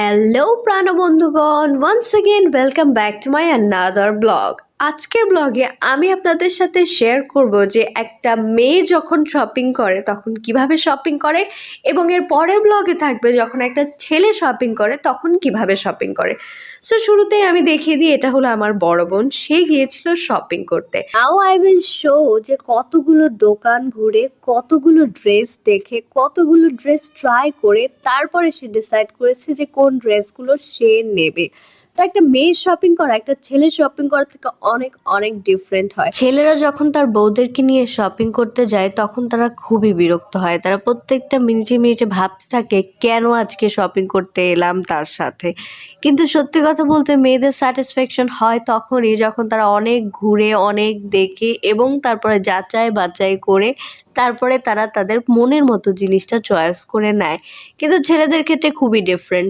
Hello প্রাণবন্ধুগণ, once again welcome back to my another blog. আজকের ব্লগে আমি আপনাদের সাথে শেয়ার করব যে একটা মেয়ে যখন শপিং করে তখন কিভাবে শপিং করে, এবং এর পরের ব্লগে থাকবে যখন একটা ছেলে শপিং করে তখন কিভাবে শপিং করে। সো শুরুতেই আমি দেখিয়ে দিই, এটা হলো আমার বড় বোন, সে গিয়েছিল শপিং করতে। নাও আই উইল শো যে কতগুলো দোকান ঘুরে, কতগুলো ড্রেস দেখে, কতগুলো ড্রেস ট্রাই করে তারপরে সে ডিসাইড করেছে যে কোন ড্রেসগুলো সে নেবে। তো একটা মেয়ের শপিং করা একটা ছেলের শপিং করা থেকে অনেক অনেক ডিফারেন্ট হয়। ছেলেরা যখন তার বউদেরকে নিয়ে শপিং করতে যায় তখন তারা খুবই বিরক্ত হয়, তারা প্রত্যেকটা মিনিটে মিনিটে ভাবতে থাকে কেন আজকে শপিং করতে এলাম তার সাথে। কিন্তু সত্যি কথা বলতে মেয়েদের স্যাটিসফ্যাকশন হয় তখনই যখন তারা অনেক ঘুরে, অনেক দেখে এবং তারপরে যাচাই বাছাই করে তারপরে তারা তাদের মনের মতো জিনিসটা চয়েস করে নেয়। কিন্তু ছেলেদের ক্ষেত্রে খুবই ডিফারেন্ট।